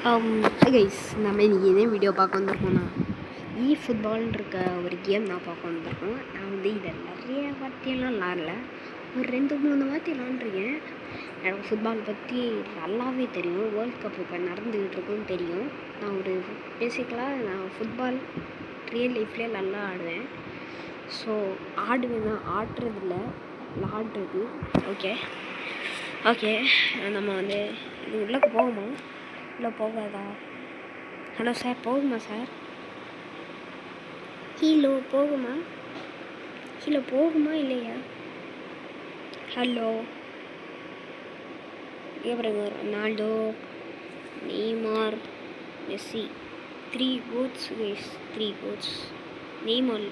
Guys நம்ம இன்றைக்கி என்ன வீடியோ பார்க்க வந்திருக்கோம்னா ஃபுட்பால்னு இருக்க ஒரு கேம் நான் பார்க்க வந்திருக்கோம். நான் வந்து இதை நிறைய வார்த்தையெல்லாம் விளாடல, ஒரு 2-3 வார்த்தை விளாண்டுருக்கேன். எனக்கு ஃபுட்பால் பற்றி நல்லாவே தெரியும். வேர்ல்ட் கப் இப்போ நடந்துக்கிட்டு இருக்குன்னு தெரியும். நான் ஒரு பேசிக்கலாக நான் ஃபுட்பால் ரியல் லைஃப்லேயே நல்லா ஆடுவேன். ஸோ ஆடுவேன் தான், ஆடுறதில்ல விளாடுறது. ஓகே நம்ம வந்து இது உள்ளே போகுமா இல்லை போகாதா? ஹலோ சார், போகுமா சார்? ஹீலோ போகுமா இல்லையா? ஹலோ பாருங்க, Ronaldo, Neymar, Messi, 3 goats guys, 3 goats. Neymar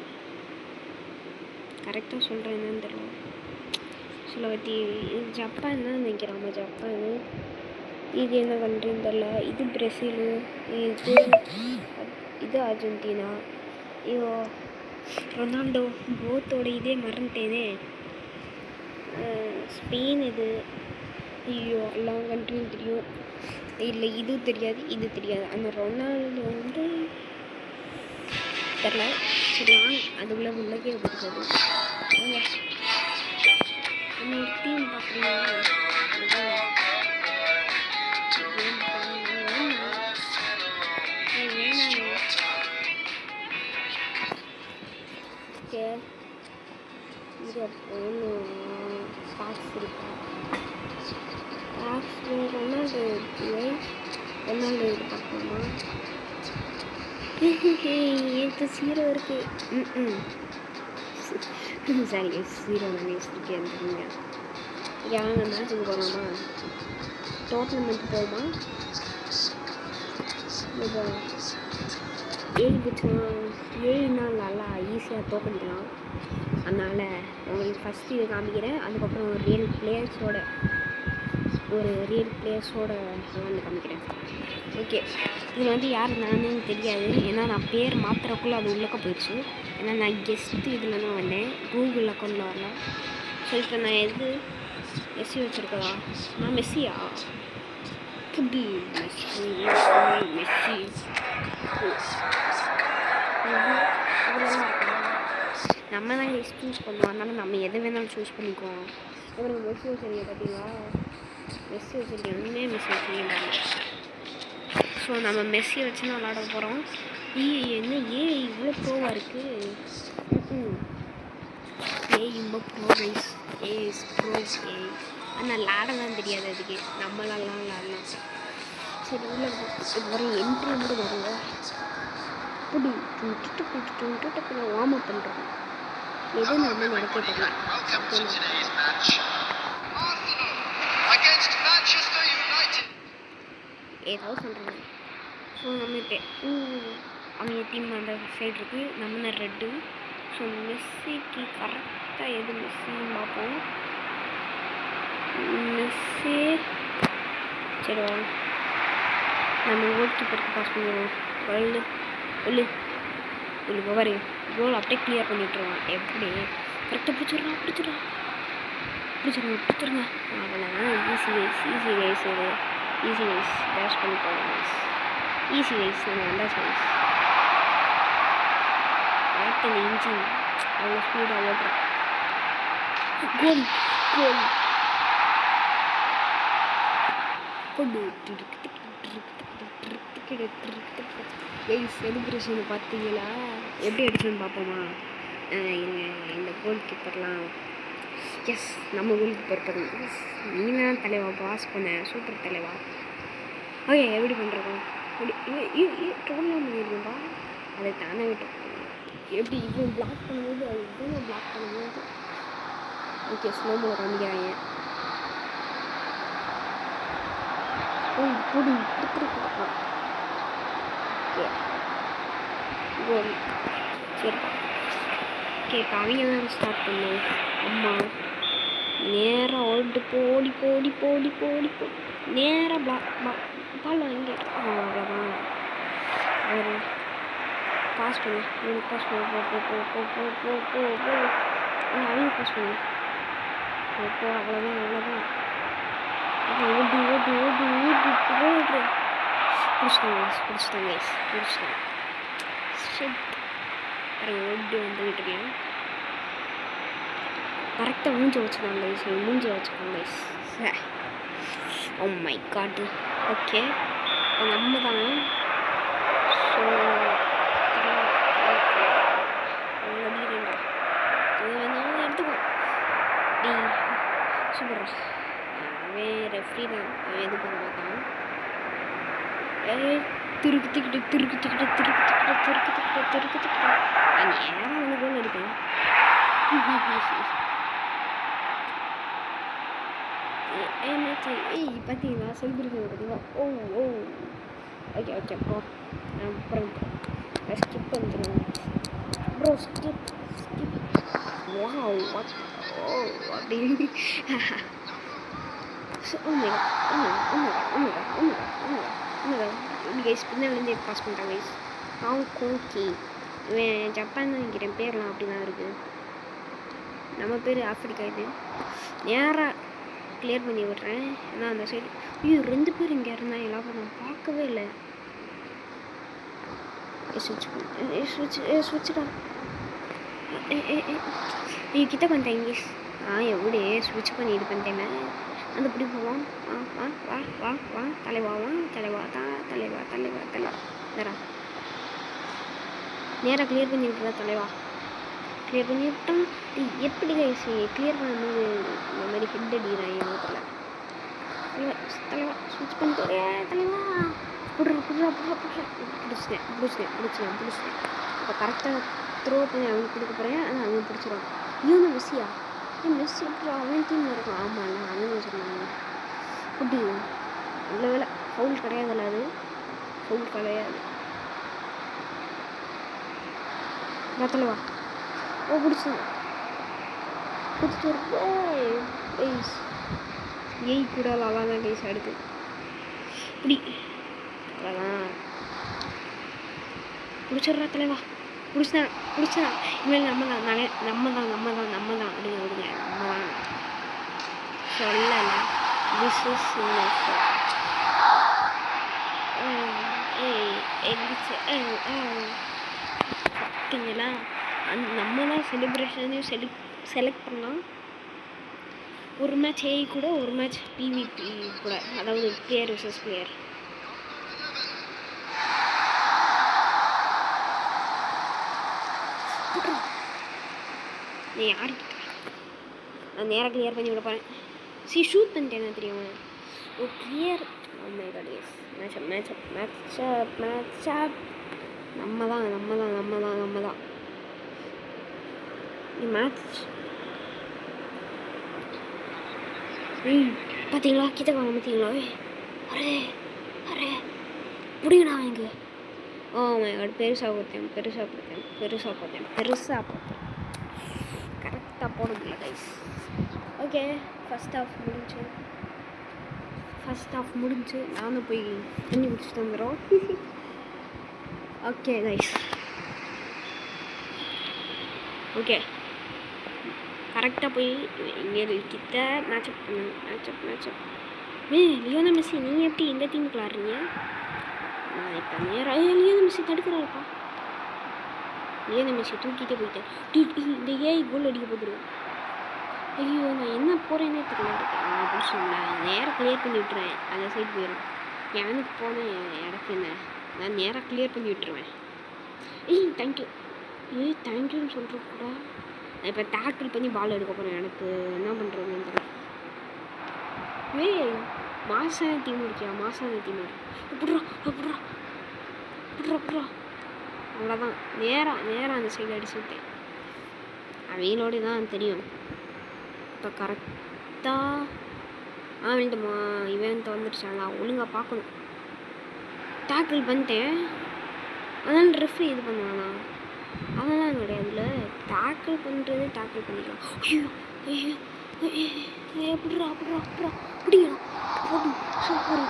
கரெக்டாக சொல்கிறேன், என்னன்னு தெரியல. சில பற்றி ஜப்பான் தான் நினைக்கிறேன். ஜப்பான். இது என்ன கண்ட்ரின்னு தெரில. இது பிரேசிலு, இது அர்ஜென்டினா. ஐயோ ரொனால்டோ கோத்தோட இதே மறந்துட்டேனே. ஸ்பெயின். இது ஐயோ எல்லா கண்ட்ரியும் தெரியும். இல்லை இது தெரியாது. அந்த ரொனால்டோ வந்து தெரில. சரி அதுக்குள்ளே உள்ளக்கே பிடிச்சது. நம்ம ஒரு டீம் பார்க்குறீங்களா? ரொனால்டோ இது பார்க்கலாமா? எனக்கு 0 இருக்கு. சரி 0 நினைச்சிருக்கேன். யாங்க மேட்சுக்கு போகலாமா? டோர்னமெண்ட் போகுமா? இப்போ 7 நாள் நல்லா ஈஸியாக தோக்கடிக்கலாம். அதனால் உங்களுக்கு ஃபஸ்ட்டு இது காமிக்கிறேன். அதுக்கப்புறம் ஒரு ரியல் பிளேயர்ஸோட விளாண்டு காமிக்கிறேன். ஓகே, இதில் வந்து யார் நானு தெரியாது. ஏன்னா நான் பேர் மாத்திரக்குள்ளே அது உள்ளக்க போயிடுச்சு. ஏன்னா நான் கெஸ்ட்டு இதில் தான் வந்தேன், கூகுள் அக்கௌண்ட்டில் வரல. ஸோ இப்போ நான் மெஸ்ஸி வச்சுருக்கதா? நான் மெஸ்ஸியா? புது மெஸ்ஸி நம்ம தான் சூஸ் பண்ணுவோம். அதனால நம்ம எதை வேணாலும் சூஸ் பண்ணிக்குவோம். அப்புறம் மெஸ்ஸி வச்சுருக்கீங்க பார்த்தீங்களா? மெஸ்ஸி வச்சுருக்கீங்க. ஸோ நம்ம மெஸ்ஸி வச்சு தான் விளாட போகிறோம். என்ன இவ்வளோ ப்ரோவாக இருக்குது? ரொம்ப ப்ரோ ரைஸ். Is bro. ஆனால் விளாடலாம் தெரியாது அதுக்கு. நம்மளாலாம் விளாடலாம். சரி உள்ள ஒரு என்ட்ரி மட்டும் வருங்க. இப்படி வார்ம் அப் பண்ணுறோம். எது நம்ம நடக்க தெரியல. ஏதோ சொல்கிறேன். ஸோ நம்ம இப்போ அவங்க டீம் அந்த சைடு இருக்குது, நம்ம ரெட்டு. ஸோ மெஸ்ஸிக்கு கரெக்டாக எது மெஸ்ஸின்னு பார்ப்போம். மெஸ்ஸி சரி வா, நம்ம கோல் கீப்பருக்கு பாஸ் பண்ணுவோம். உள்ளு பாரு, கோல் அப்படியே கிளியர் பண்ணிட்டுருவான். எப்படி கரெக்டாக பிடிச்சிடுங்க. அவ்வளோதான். ஈஸி கைஸ் டேஷ் பண்ணி போகலாம். ஈஸி கைஸ் நம்ம வந்தால் கைஸ். ஆக்டிங் இன்ஜின் அவ்வளோ ஸ்பீடாக ஓட்டுறோம். கோல் செலிப்ரேஷன் பார்த்தீங்களா? எப்படி அடிச்சோன்னு பார்ப்போமா? இந்த கோல் கீப்பர்லாம் எஸ், நம்ம கோல் கீப்பர் பாருங்க. நீ தான் தலைவா, பாஸ் பண்ண சூப்பர் தலைவா. ஓகே, எப்படி பண்ணுறோம்? ட்ரோல்லாம் பண்ணியிருக்கோம்பா. அதை தானே விட்டோம். எப்படி இவன் பிளாக் பண்ணும்போது அது இதுவும் பிளாக் பண்ணும்போது. ஓகே, ஸ்லோமோவில் காமிக்கிறாங்க. இப்படி கொடுத்துருக்கா. ஓகே கோல். சரிப்பா. ஓகே, இப்போ அவங்க தான் ஸ்டார்ட் பண்ணுவோம். அம்மா நேராக ஓட்டு போடி நேராக பால் வாங்கி அவ்வளோதான். ஒரு பாஸ் பண்ணு, அவங்க பாஸ் பண்ணு. அவ்வளோதான். ஓடு. பிடிச்சிட்டாங்க ஷிட் பாருங்க ஓடி வந்துக்கிட்டு இருக்கேன். கரெக்டாக மூஞ்சி வச்சுக்கோங்க ஓ மை காட். ஓகே நம்ம தான். ஸோ எடுத்துக்கோ டி சூப்பரா. அவன் ரெஃப்ரி தான், அவன் எது பண்ண மாட்டான். திருக்குத்திக்கிட்டு நேரம் வந்து கோல் அடிப்பேன். என்னாச்சு? பார்த்தீங்களா செலிப்ரேஷன் பார்த்தீங்களா? ஓ ஓகே ப்ரோ. அப்புறம் ஸ்கிப் பண்ணிடுவோம் ப்ரோ. ஸ்கிப் வாவ் வாட் அப்படின்னு கைஸ் பின்னாலேருந்து பாஸ் பண்ணிட்டாங்க கைஸ். கோக்கி இவன் ஜப்பான் தான் நினைக்கிறேன், பேர்லாம் அப்படி தான் இருக்குது. நம்ம பேர் ஆஃப்ரிக்கா. இது நேராக கிளியர் பண்ணி விட்றேன். ஏன்னா அந்த சைடு 2 பேர் இங்கே இருந்தால் எல்லாம் நான் பார்க்கவே இல்லை. ஸ்விட்சுடா கிட்ட பண்ணிட்டேன் இங்கிலீஷ். எப்படி ஸ்விட்ச் பண்ணி இது பண்ணிட்டேன். அந்த இப்படி போவோம். வா தலைவா நேராக கிளியர் பண்ணி விட்டுறா தலைவா. கிளியர் பண்ணி விட்டான். எப்படி கிளியர் பண்ணும்போது இந்த மாதிரி ஹெட் அடிக்கிறான் எங்கள் தலைவா. ஸ்விட்ச் பண்ணிட்டு தலைவா பிடிச்சிட்டேன். இப்போ கரெக்டாக த்ரோ பண்ணி அவனுக்கு கொடுக்க போகிறேன். ஆனால் அவன் பிடிச்சிடுவான். இவன் மெஸ்ஸியா? மெஸ்ஸி எப்படி அவன் டீமில் இருக்கும்? ஆமாம் அவன் வச்சுருந்தாங்க. அப்படி நல்ல வேலை ஃபவுல் கிடையாதுல்ல. அது ஃபவுல் கிடையாது. தலைவா பிடிச்சது கொடுத்துட்டு கூட நல்லா தான் கைஸ் அடுத்து இப்படி அதான் பிடிச்சிட்றா தலைவா. பிடிச்சா இனிமேல் நம்ம தான் அப்படிங்க விடுங்க. நம்ம தான் சொல்லலை. திஸ் இஸ் பார்த்தீங்களா? நம்ம தான் செலிப்ரேஷனையும் செலக்ட் பண்ணலாம். ஒரு மேட்ச் ஏஐ கூட, ஒரு மேட்ச் பிவிபி கூட, அதாவது பிளேயர் விசஸ் பிளேயர். நீ யார்கிட்ட நான் நேராக கிளியர் பண்ணி விட போகிறேன். ஷூட் பண்ணிட்டேன் தெரியும். கிளியர். மேட்சப் நம்ம தான் மேட்ச். பார்த்தீங்களா கிட்ட வாங்க பார்த்தீங்களா? அரே முடியுண்ணா இங்கே. Oh my god. பெருசாக போட்டேன். கரெக்டாக போட முடியல கைஸ். ஓகே ஃபர்ஸ்ட் ஹாஃப் முடிஞ்சு நானும் போய் தண்ணி குடிச்சிட்டு வந்துடும். Okay guys. ஓகே கரெக்டாக போய் இங்கே கிட்ட மேட்சப். லியோனல் மெஸ்ஸி நீங்கள் எப்படி இந்த டீமுக்கு விளாட்றீங்க? நான் இப்போ நேராக லியோனல் மெஸ்ஸி தடுக்கிறாருப்பா. லியோனல் மெஸ்ஸி தூக்கிட்டே போயிட்டேன். இந்த ஏஐ கோல் அடிக்க போதுருவேன். ஐயோ நான் என்ன போகிறேன்னே தெரியல. நான் நேராக கிளியர் பண்ணி விட்டுருவேன். அந்த சைடு போயிடும். எனக்கு போன இடத்துல என்ன நான் நேராக கிளியர் பண்ணி விட்டுருவேன். தேங்க்யூன்னு சொல்கிற கூட நான் இப்போ டேக்கிள் பண்ணி பால் எடுக்க போகிறேன். எனக்கு என்ன பண்ணுறதுன்னு தெரியல. மாசான டீம் விட்றா அவ்வளோதான். நேராக அந்த சைடு அடிச்சு விட்டேன். அவங்களோடு தான் தெரியும். இப்போ கரெக்டாக வேண்டுமா இவன்ட்டு வந்துடுச்சாங்களா? ஒழுங்காக பார்க்கணும். டேக்கிள் பண்ணிட்டேன். அதனால் ரெஃப்ரி இது பண்ணுவானா? அதெல்லாம் கிடையாதுல்ல. டேக்கிள் பண்ணிக்கலாம். பிடிக்கலாம். சூப்பர்.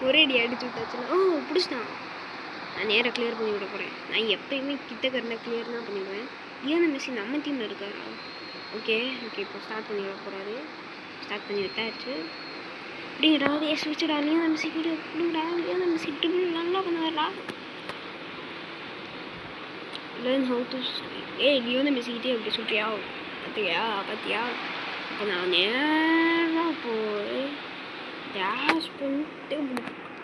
ஒரே அடி அடிச்சு விட்டாச்சுன்னா பிடிச்சிட்டான். நான் நேராக கிளியர் பண்ணி விட போகிறேன். நான் எப்போயுமே கிட்டக்க இருந்தால் கிளியர் தான் பண்ணிடுவேன். லியோனல் மெஸ்ஸி நம்ம டீமில் இருக்காரா? ஓகே இப்போ ஸ்டார்ட் பண்ணி விட போகிறாரு. ஸ்டார்ட் பண்ணி விட்டாச்சு. அப்படிடா எஸ் வச்சுடா லியோனல் மெஸ்ஸி வீடியோ கொடுங்கடா. லியோனல் மெஸ்ஸி ட்ரிபிள் நல்லா பண்ணுவாரா. Learn how to Lionel Messi கிட்டே எப்படி சொல்றியா பார்த்தியா. இப்போ நான் நேராக போய் டேஷ் பண்ணிட்டு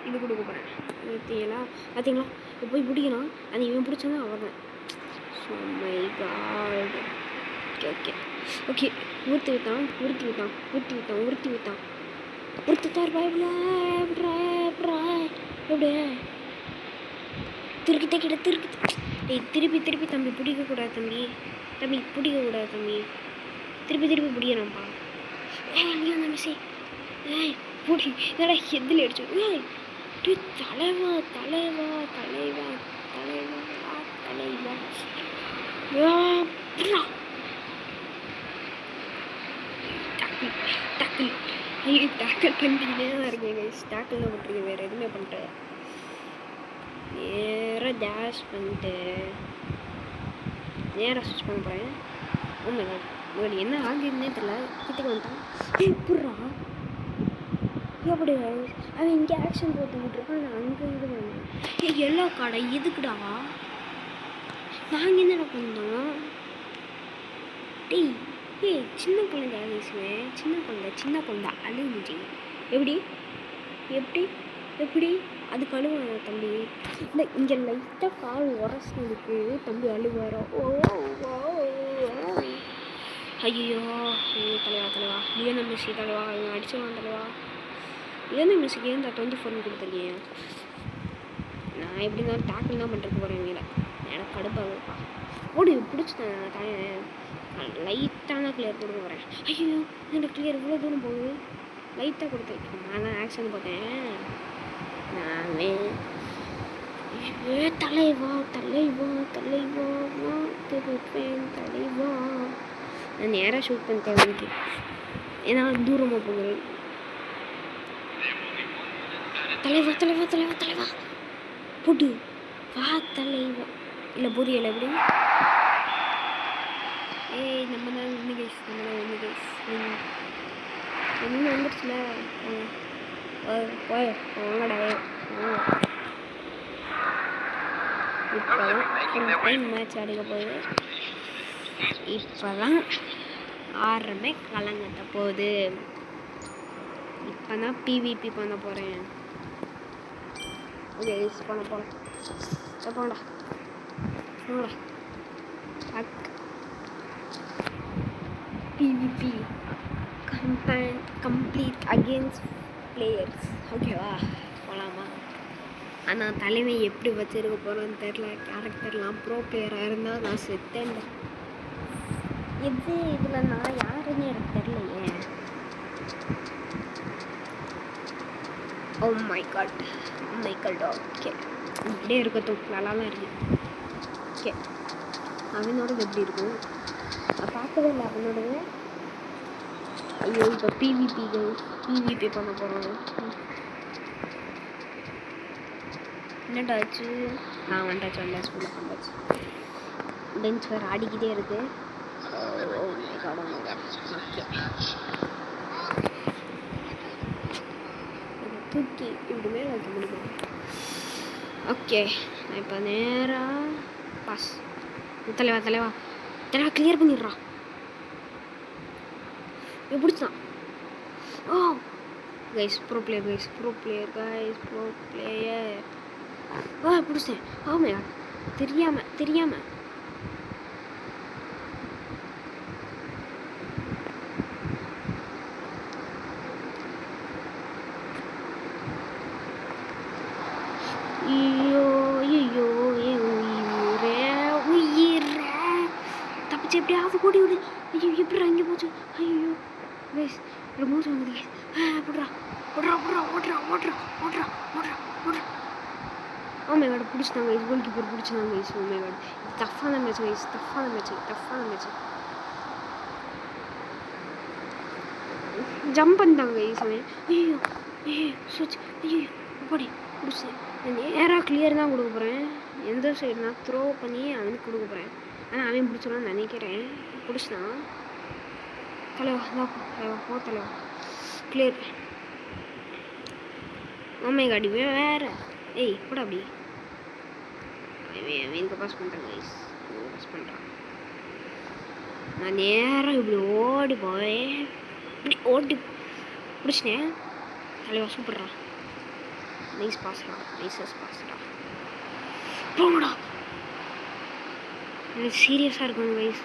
இது கொடுக்க போகிறேன். பார்த்தீங்களா இப்போ போய் பிடிக்கணும். அது இவன் பிடிச்சோன்னா அவர் தான். So my god. ஓகே ஊற்றி விட்டான் எப்படியே திருப்பி தம்பி பிடிக்கக்கூடாது தம்பி திருப்பி பிடிக்கிறான்ப்பா. லியோனல் மெஸ்ஸி பிடி என்னடா எதில் அடிச்சு. தலைவா டேக்கிள் பண்ணிக்கிட்டே தான் இருக்கேன் கைஸ். டேக்கிள் தான் பண்ணுறீங்க, வேறு எதுவுமே பண்ணிட்டு நேராக டேஷ் பண்ணிட்டு நேராக ஸ்விட்ச் பண்ண போகிறேன். உண்மை என்ன ஆகிருந்தே தெரியல. கிட்டக்கு வந்துட்டான். எப்பட்றா எப்படி அவன் இங்கே ஆக்ஷன் போட்டுக்கிட்டு இருக்கான். நான் அங்கே இது பண்ணேன். எல்லா கடை எதுக்குடா நாங்கள் என்னடா பண்ணோம். சின்ன குழந்தை பேசுவேன். சின்ன குழந்தை அழுகுச்சு. எப்படி அது கழுவாங்க தம்பி. இல்லை இங்கே லைட்டாக கால் உரசினதுக்கு தம்பி அழுவாரோ. ஐயோ தலைவா லியோனல் மெஸ்ஸி தலைவா அடிச்சுவான் தலைவா. லியோனல் மெஸ்ஸிக்கு ஏன் 24 கொடுத்துருக்கீங்க. நான் எப்படி இருந்தாலும் டேக்கிள் தான் பண்ணுறதுக்கு போகிறேன். வீட எனக்கு கடுப்பாகுப்பா. ஓடி பிடிச்சிட்டேன். லைட்டான கிளியர் கொடுக்க போகிறேன். ஐயோ என்னோட கிளியர் இவ்வளோ தூரம் போகுது. லைட்டாக கொடுத்தேன். நான் தான் ஆக்ஷன் பார்த்தேன். நானே தலைவா நான் நேராக ஷூட் பண்ணிட்டேன் அவனுக்கு. ஏன்னா தூரமாக போகிறேன். தலைவா புடு வா தலைவா. இல்லை புரியலை எப்படி. நம்ம தான் ஒன்று கைஸ் என்ன வந்துடுச்சுல. வாங்கடா இப்போதான் மேட்ச் அடிக்க போகுது. இப்போதான் ஆடுறமே கலங்கட்ட போகுது. இப்போ தான் PVP பண்ண போகிறேன். ஓகே போங்கடா PVP கம்ப்ளீட் அகேன்ஸ்ட் பிளேயர்ஸ். ஓகேவா போகலாமா. ஆனால் தலைமை எப்படி வச்சுருக்க போகிறோன்னு தெரில. கேரக்டர்லாம் ப்ரோ பிளேயராக இருந்தால் நான் செத்தேன். இதில் நான் யாருன்னு எனக்கு தெரியலையே. ஓ மை காட் ஓகே இப்படியே இருக்கட்டும். நல்லா தான் இருக்கு. ஓகே அவனோடது எப்படி இருக்கும் நான் பார்க்கவே இல்லை. அவனோடது ஐயோ இப்போ PVP பண்ண போகிறோம். என்னடாச்சு நான் வந்தாச்சு ஸ்கூலில் வந்தாச்சு. பெஞ்ச் வேறு ஆடிக்கிட்டே இருக்குது. ஓகே தூக்கி இப்படி மேலே வைக்க முடியும். ஓகே நான் இப்போ நேராக பாஸ். தலைவா கிளியர் பண்ணிடுறான். பிடிச்சான். ஓ கைஸ் ப்ரோ பிளேயர் பிடிச்சேன். ஆமையா தெரியாம ஐயோ உயிரே தப்பிச்சு எப்படியாவது கூடி விடு. ஐயோ எப்படி அங்கே போச்சு. ஐயோ கைஸ் ரிமோட் வந்து போடுறா ஓ மை காட் பிடிச்சிட்டாங்க கைஸ். கோல் கீப்பர் பிடிச்சிட்டாங்க கைஸ். ஓ மை காட் டஃப்பான மேட்ச் கைஸ். டஃப்பான மேட்ச் ஜம்ப் பண்ணிட்டாங்க கைஸ். அவன் ஐயோ சுவிட்ச் ஐயோ போடி பிடிச்சேன். நேராக கிளியர் தான் கொடுக்க போகிறேன். எந்த சைடு நான் த்ரோ பண்ணி அவனுக்கு கொடுக்க போகிறேன். ஆனால் அவன் பிடிச்சிடலான்னு நினைக்கிறேன். பிடிச்சிட்டான். தலைவா போ தலைவா கிளியர் ஓமை காடி வேற. ஏய் கூட அப்படி எனக்கு பாஸ் பண்ணுறேன் கைஸ். பாஸ் பண்ணுறான். நான் நேரம் இப்படி ஓடி போய் இப்படி ஓடி பிடிச்சினேன். தலைவா சூப்பர்ரா. நைஸ் பாஸ்ரா. நைஸஸ் பாஸ்ரா. போங்கடா. எனக்கு சீரியஸாக இருக்கும் கைஸ்.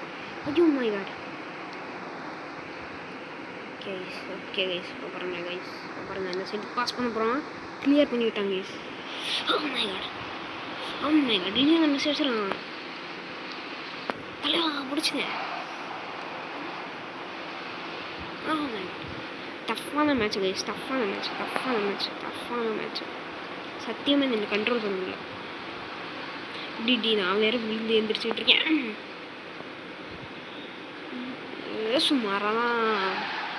ஐயோ மை காட். ஓகே கைஸ் இப்போ பாருங்க கைஸ். இப்போ பாருங்கள் இந்த சைடு பாஸ் பண்ண போகிறோம். கிளியர் பண்ணி விட்டாங்க கைஸ். Oh my God. இல்லையா நான் மெசேஜ் வச்சுருக்கான். தலைவா பிடிச்சினேன். டஃப்பான மேட்ச் கைஸ். டஃப்பான மேட்ச். சத்தியமாக என்னை கண்ட்ரோல் பண்ண முடியல. இப்படி நான் வேறு விழுந்து எழுந்திரிச்சிக்கிட்டு இருக்கேன். சுமாராக தான்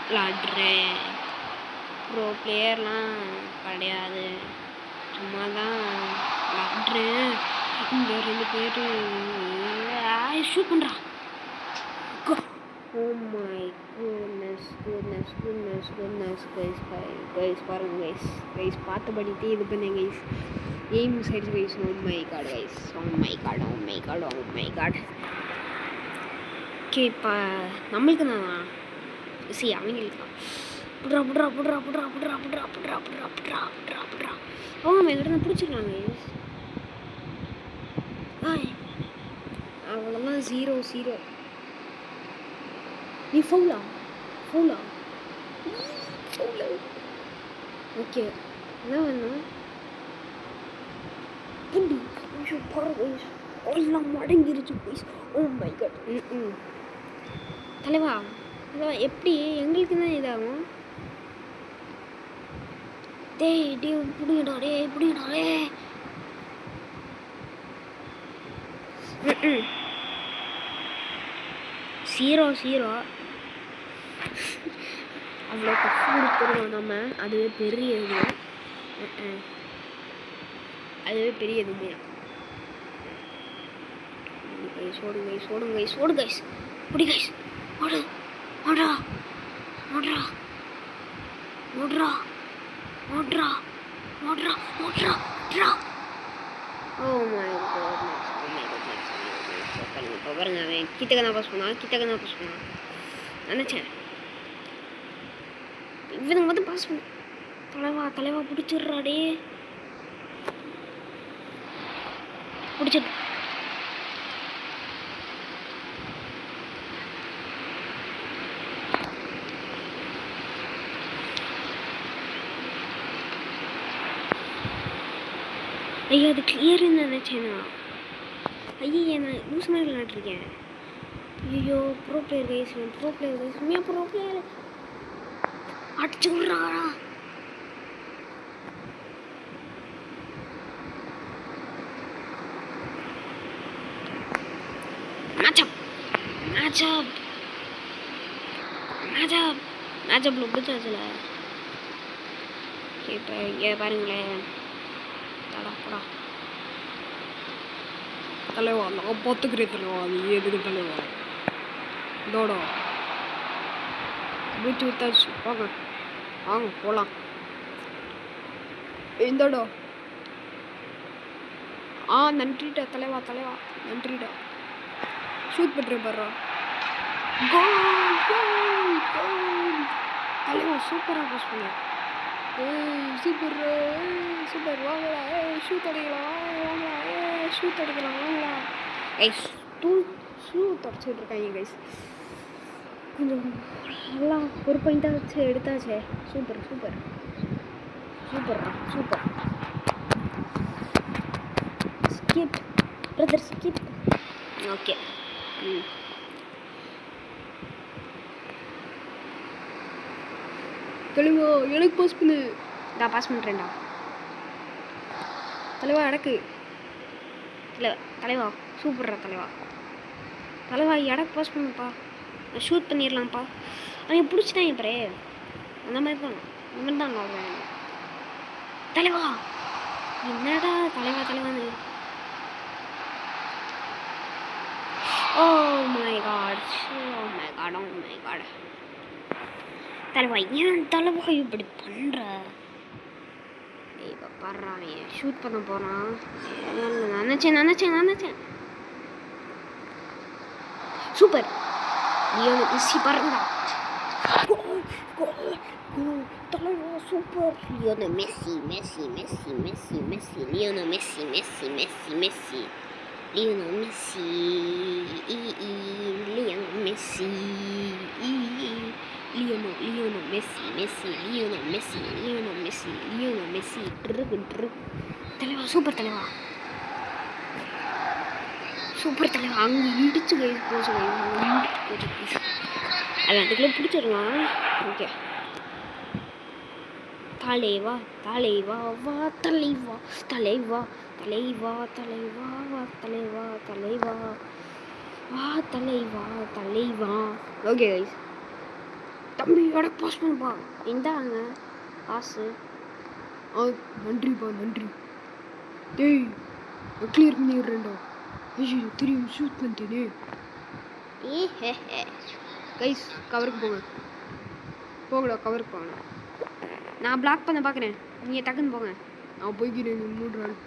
விளாடுறேன். ப்ரோ பிளேயர்லாம் கிடையாது. சும்மா தான் விளாடுறேன். இந்த 2 பேர் ஷூட் பண்ணுறா. ஓ மை குட்னஸ் கைஸ் பாருங்க கைஸ் பார்த்தபடித்தே இது பண்ணேன் guys. Aim side guys. Oh my god guys. Oh my god. Okay இப்போ நம்மளுக்கு தான் சி அவங்களுக்கு தான். புட்ரா அவங்க மேலே பிடிச்சிருக்காங்க கைஸ். அவ்வளோதான் 0-0. நீ ஃபவுலா ஓகே என்ன வேணும் புண்டி எல்லாம் மடங்கிருச்சு ப்ளீஸ். Oh my god. தலைவா எப்படி எங்களுக்கு தான் இதாகும். டேய் புடிங்கடா. 0-0 அவ்வளோ தப்பு கொடுத்துருவோம் நம்ம. அதுவே பெரிய இதுமே. ஓடு கைஸ். புடி கைஸ். ஓடுறா. Oh my god. இப்போ பாருங்க அவன் கிட்டக்க தான் பாஸ் பண்ணான். நினச்சேன் இவனுங்க வந்து பாஸ் பண்ண. தலைவா பிடிச்சிடுறாடே. பிடிச்சிட்டு ஐயோ அது கிளியர்னு நினச்சேனா. நான் லூஸ் மாதிரி விளையாட்ருக்கேன். ஐயோ ப்ரோ பிளேயர் கைஸ். உண்மையாக ப்ரோ பிளேயர் அடிச்சு விட்றாரா. மேட்சப்பில் பிடிச்சாச்சுல. இப்போ இங்கே பாருங்களேன். தலைவா நான் பார்த்துக்கிறேன் தலைவா. நீ எதுக்கு தலைவா. இதோடா பூச்சி வித்தாச்சு. வாங்க போகலாம். இந்தோடா நன்றிடா தலைவா. நன்றிடா. ஷூட் பண்ணுறேன் பாருடா. தலைவா சூப்பராக பாஸ் பண்ண. சூப்பர் வாங்கடா. ஷூட் அடிக்கலாம் வாங்கடா. கைஸ் ஷூட் அடிச்சுட்டு இருக்காங்க கைஸ். கொஞ்சம் நல்லா ஒரு பாயிண்டாக வச்சு எடுத்தாச்சே. Super skip brother skip. Okay தெளிவா எனக்கு பாஸ் பண்ணு. நான் பாஸ் பண்ணுறேன்டா. தலைவா எனக்கு தலைவா சூப்பர்ரா. தலைவா எனக்கு பாஸ் பண்ணுப்பா. ஷூட் பண்ணிடலாம்ப்பா. அவன் பிடிச்சிட்டான் இப்போ. அந்த மாதிரி தான் அவன். தலைவா என்னடா தலைவான்னு. ஓ மை காட். தலைவா ஏன் தலைவா இப்படி பண்ணுற. பாடுறான் ஷூட் பண்ண போகிறான். நினச்சேன் சூப்பர் லியோனல் மெஸ்ஸி பாருங்கடா. தலைவா super Lionel Messi Lionel Messi Lionel Messi தலைவா சூப்பர் தலைவா அங்கே இடிச்சு போச்சு எல்லாத்துக்குள்ளே பிடிச்சிடலாம். ஓகே தலைவா ஓகே கைஸ் தம்பியோட பாஸ் பண்ணுப்பா. இந்தாங்க பாஸு. நன்றி டேய் கிளியர் பண்ணிடுறேன்டா. ஐயோ தெரியும் ஷூட் பண்ணிட்டேனே. கைஸ் கவருக்கு போங்கடா கவருக்கு போங்க. நான் பிளாக் பண்ண பார்க்குறேன், நீங்கள் டக்குன்னு போங்க. நான் போய்க்கிறேன், நீ 3 நாள்.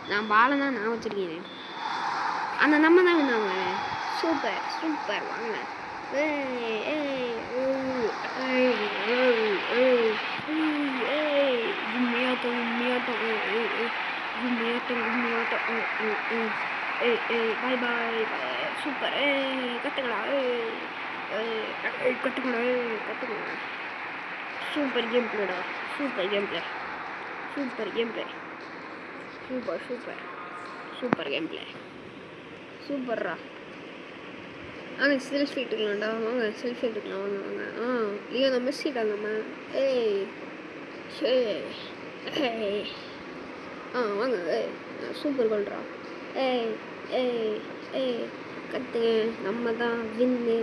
நான் பாலை தான் நான் வச்சுருக்கேன். அந்த நம்ம தான் வந்தாங்க. சூப்பர் வாங்க. Bye super. கற்றுக்கலாம் சூப்பர் கேம் பிளேடா. Super game play. சூப்பர்ரா. வாங்க செல்ஃபி எடுக்கலாம்டா. வாங்க லியோனல் மெஸ்ஸி தாங்கம்மா. வாங்க சூப்பர் கோல்ரா. கத்துங்க. நம்ம தான் வின்னு.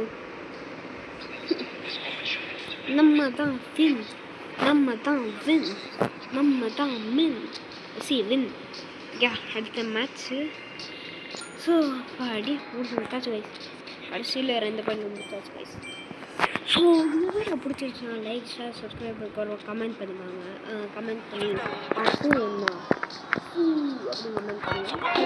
வின். அடுத்த மேட்ச்சு. ஸோ பாடி முடிச்சாச்சு கைஸ். கடைசியில் 2 பாயிண்ட் முடிச்சாச்சு கைஸ். ஸோ இந்த வீடியோ பிடிச்சிருச்சுன்னா லைக் ஷேர் சப்ஸ்கிரைப் கமெண்ட் பண்ணுவாங்க. கமெண்ட் பண்ணி அப்படிங்க கமெண்ட் பண்ணி